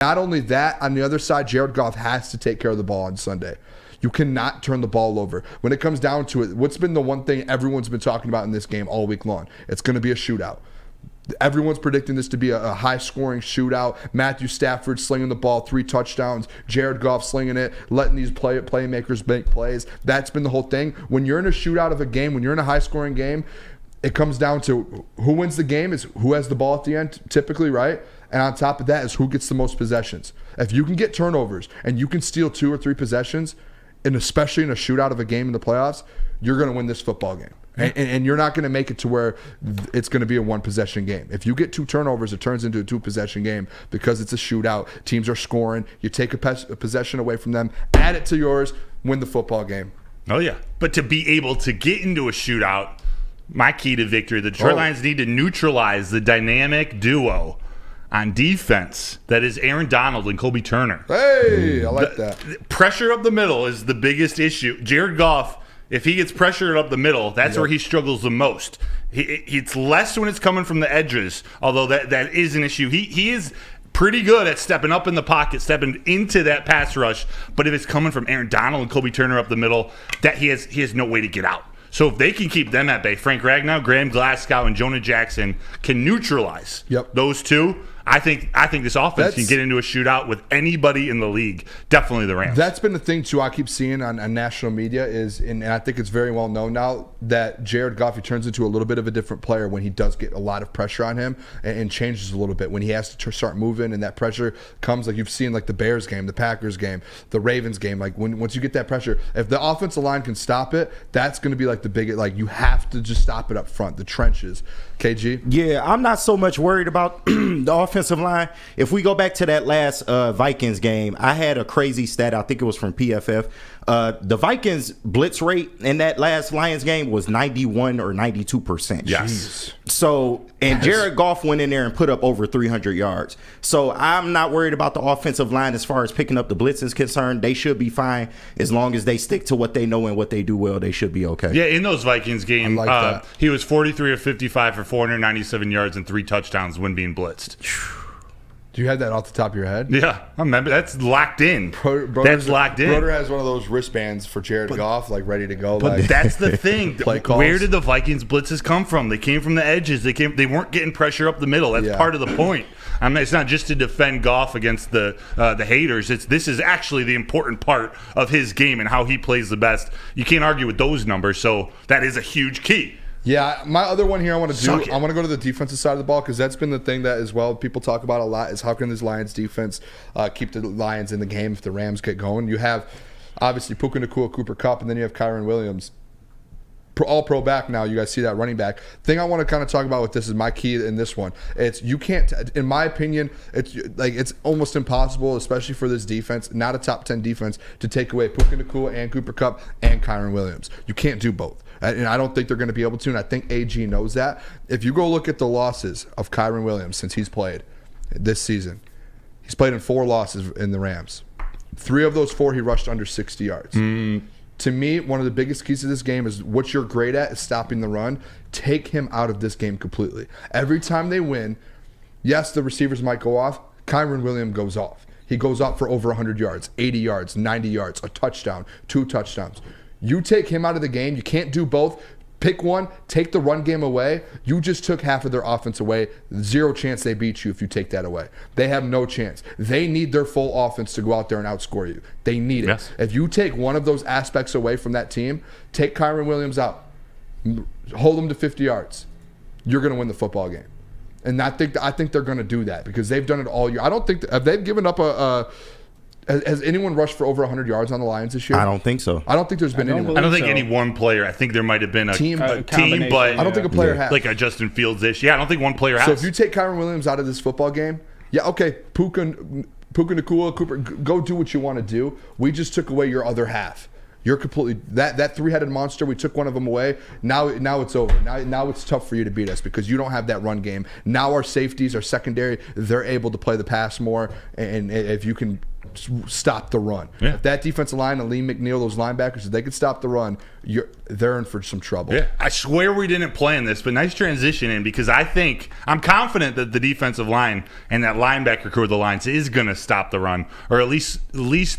Not only that, on the other side, Jared Goff has to take care of the ball on Sunday. You cannot turn the ball over. When it comes down to it, what's been the one thing everyone's been talking about in this game all week long? It's going to be a shootout. Everyone's predicting this to be a high-scoring shootout. Matthew Stafford slinging the ball, 3 touchdowns. Jared Goff slinging it, letting these playmakers make plays. That's been the whole thing. When you're in a shootout of a game, when you're in a high-scoring game, it comes down to who wins the game is who has the ball at the end, typically, right? And on top of that is who gets the most possessions. If you can get turnovers and you can steal 2 or 3 possessions, and especially in a shootout of a game in the playoffs, you're going to win this football game. And you're not going to make it to where it's going to be a 1-possession game. If you get 2 turnovers, it turns into a 2-possession game because it's a shootout. Teams are scoring. You take a possession away from them, add it to yours, win the football game. Oh, yeah. But to be able to get into a shootout, my key to victory, the Detroit Lions need to neutralize the dynamic duo on defense that is Aaron Donald and Kobe Turner. Hey, I like that. Pressure up the middle is the biggest issue. Jared Goff, if he gets pressured up the middle, that's where he struggles the most. It's less when it's coming from the edges, although that is an issue. He is pretty good at stepping up in the pocket, stepping into that pass rush, but if it's coming from Aaron Donald and Kobe Turner up the middle, that he has no way to get out. So if they can keep them at bay, Frank Ragnow, Graham Glasgow, and Jonah Jackson can neutralize those two, I think this offense can get into a shootout with anybody in the league. Definitely the Rams. That's been the thing, too, I keep seeing on national media is, and I think it's very well known now, that Jared Goff, he turns into a little bit of a different player when he does get a lot of pressure on him and changes a little bit. When he has to start moving and that pressure comes, like you've seen like the Bears game, the Packers game, the Ravens game, like once you get that pressure, if the offensive line can stop it, that's going to be like the biggest, like you have to just stop it up front, the trenches. KG? Yeah, I'm not so much worried about the offensive line. If we go back to that last Vikings game, I had a crazy stat. I think it was from PFF. The Vikings blitz rate in that last Lions game was 91 or 92%. Yes. So, and Jared Goff went in there and put up over 300 yards. So I'm not worried about the offensive line as far as picking up the blitz is concerned. They should be fine as long as they stick to what they know and what they do well. They should be okay. Yeah, in those Vikings games, like he was 43 of 55 for 497 yards and 3 touchdowns when being blitzed. Do you have that off the top of your head? Yeah, I remember. That's locked in. That's locked in. Broder has one of those wristbands for Jared Goff, like ready to go. But like, that's the thing. Play calls. Where did the Vikings blitzes come from? They came from the edges. They weren't getting pressure up the middle. That's part of the point. I mean, it's not just to defend Goff against the haters. This is actually the important part of his game and how he plays the best. You can't argue with those numbers. So that is a huge key. Yeah, my other one here I want to go to the defensive side of the ball because that's been the thing that as well people talk about a lot is how can this Lions defense keep the Lions in the game if the Rams get going. You have obviously Puka Nacua, Cooper Kupp, and then you have Kyren Williams. All pro back now. You guys see that running back. Thing I want to kind of talk about with this is my key in this one. It's you can't, in my opinion, it's almost impossible, especially for this defense, not a top 10 defense, to take away Puka Nacua and Cooper Kupp and Kyren Williams. You can't do both. And I don't think they're going to be able to, and I think AG knows that. If you go look at the losses of Kyren Williams since he's played this season, he's played in 4 losses in the Rams. 3 of those 4, he rushed under 60 yards. To me, one of the biggest keys to this game is what you're great at is stopping the run. Take him out of this game completely. Every time they win, yes, the receivers might go off. Kyren Williams goes off. He goes off for over 100 yards, 80 yards, 90 yards, a touchdown, 2 touchdowns. You take him out of the game. You can't do both. Pick one, take the run game away. You just took half of their offense away. 0 chance they beat you if you take that away. They have no chance. They need their full offense to go out there and outscore you. They need it. Yes. If you take one of those aspects away from that team, take Kyren Williams out, hold him to 50 yards, you're going to win the football game. And I think they're going to do that because they've done it all year. I don't think they've given up has anyone rushed for over 100 yards on the Lions this year? I don't think so. I don't think there's been anyone. I don't think any one player. I think there might have been a team, but I don't think a player has. Like a Justin Fields-ish. Yeah, I don't think one player has. So if you take Kyren Williams out of this football game, yeah, okay, Puka Nacua, Cooper, go do what you want to do. We just took away your other half. You're completely that 3-headed monster. We took one of them away. Now it's over. Now it's tough for you to beat us because you don't have that run game. Now our safeties, our secondary, they're able to play the pass more. And if you can stop the run. Yeah. If that defensive line and Lee McNeil, those linebackers, if they could stop the run, they're in for some trouble. Yeah, I swear we didn't plan this, but nice transition in, because I'm confident that the defensive line and that linebacker core of the lines is going to stop the run, or at least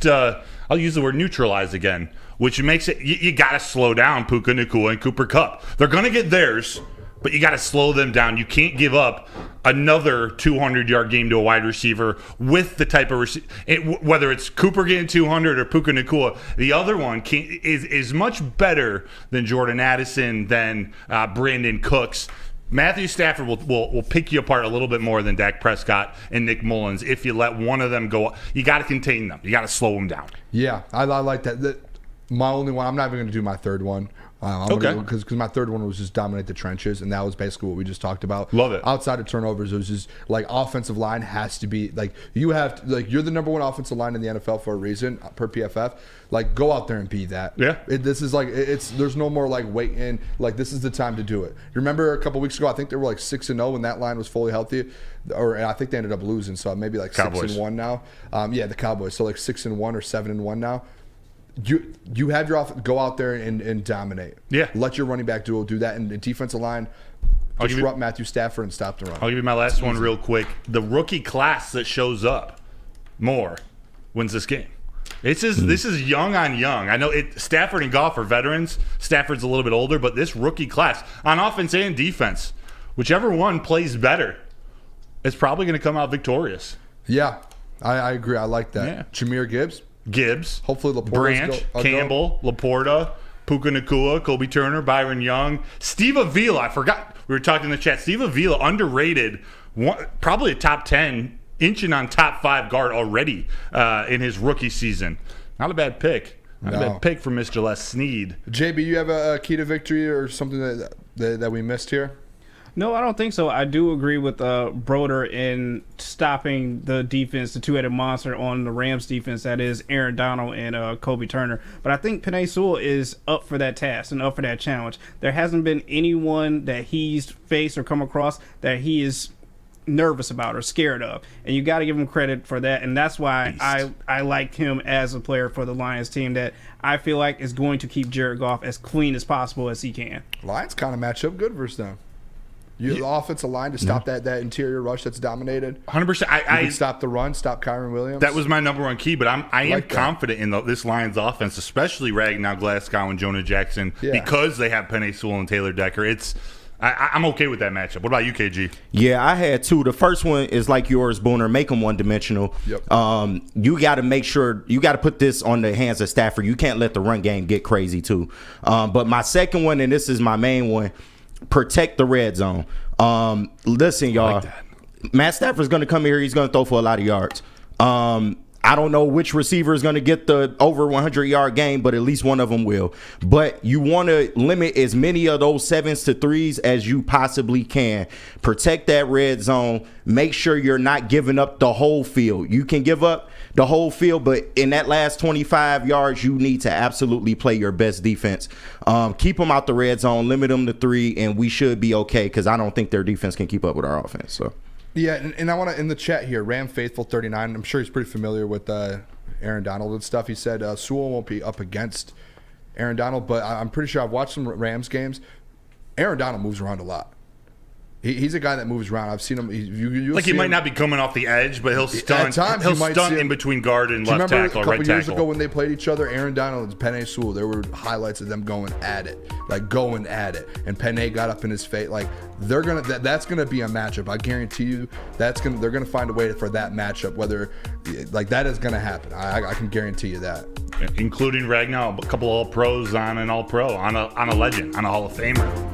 I'll use the word neutralize again, which makes it you got to slow down Puka Nacua and Cooper Kupp. They're going to get theirs, but you got to slow them down. You can't give up another 200-yard game to a wide receiver with the type of whether it's Cooper getting 200 or Puka Nacua. The other one is much better than Jordan Addison, than Brandon Cooks. Matthew Stafford will pick you apart a little bit more than Dak Prescott and Nick Mullins if you let one of them go. You got to contain them. You got to slow them down. Yeah, I like that. My only one, I'm not even going to do my third one. Okay. Because my third one was just dominate the trenches, and that was basically what we just talked about. Love it. Outside of turnovers, it was just like offensive line has to be like you're the number one offensive line in the NFL for a reason per PFF. Like, go out there and be that. Yeah. This is like there's no more like waiting. Like, this is the time to do it. You remember a couple weeks ago, I think they were like 6-0 when that line was fully healthy, and I think they ended up losing. So maybe like Cowboys. 6-1 now. Yeah, the Cowboys. So like 6-1 or 7-1 now. You have your go out there and dominate. Yeah. Let your running back duo do that, and the defensive line disrupt Matthew Stafford and stop the run. I'll give you my last one real quick. The rookie class that shows up more wins this game. This is young on young. I know Stafford and Goff are veterans. Stafford's a little bit older, but this rookie class on offense and defense, whichever one plays better, is probably going to come out victorious. Yeah, I agree. I like that. Yeah. Jameer Gibbs, hopefully Laporta's Branch, Campbell, Laporta, Puka Nacua, Kobe Turner, Byron Young, Steve Avila. I forgot we were talking in the chat. Steve Avila, underrated, probably a top 10, inching on top 5 guard already in his rookie season. Not a bad pick. Not a bad pick for Mr. Les Snead. JB, you have a key to victory or something that we missed here? No, I don't think so. I do agree with Broder in stopping the defense, the two-headed monster on the Rams defense, that is Aaron Donald and Kobe Turner. But I think Penei Sewell is up for that task and up for that challenge. There hasn't been anyone that he's faced or come across that he is nervous about or scared of, and you got to give him credit for that. And that's why I like him as a player for the Lions team, that I feel like is going to keep Jared Goff as clean as possible as he can. Lions kind of match up good versus them. The offensive line to stop that interior rush that's dominated. 100%. I stop the run, stop Kyron Williams. That was my number one key, but I am confident in this Lions offense, especially Ragnow, Glasgow, and Jonah Jackson, because they have Penei Sewell and Taylor Decker. I'm okay with that matchup. What about you, KG? Yeah, I had two. The first one is like yours, Booner. Make them one-dimensional. Yep. You got to make sure you got to put this on the hands of Stafford. You can't let the run game get crazy too. But my second one, and this is my main one, protect the red zone. Listen, y'all. Like that. Matt Stafford's going to come here. He's going to throw for a lot of yards. I don't know which receiver is going to get the over 100-yard game, but at least one of them will. But you want to limit as many of those 7s to 3s as you possibly can. Protect that red zone. Make sure you're not giving up the whole field. You can give up the whole field, but in that last 25 yards, you need to absolutely play your best defense. Keep them out the red zone, limit them to 3, and we should be okay, because I don't think their defense can keep up with our offense. So. Yeah, and I want to, in the chat here, Ram Faithful 39, I'm sure he's pretty familiar with Aaron Donald and stuff. He said Sewell won't be up against Aaron Donald, but I'm pretty sure I've watched some Rams games. Aaron Donald moves around a lot. He's a guy that moves around. I've seen him. He might not be coming off the edge, but he'll stunt. He'll stunt in between guard and left tackle, right tackle. A couple years ago when they played each other, Aaron Donald and Penei Sewell, there were highlights of them going at it. And Penei got up in his face. Like, that's gonna be a matchup. I guarantee you, they're gonna find a way for that matchup. Whether that is gonna happen, I can guarantee you that. Including Ragnow, a couple All Pros on an All Pro, on a legend, on a Hall of Famer.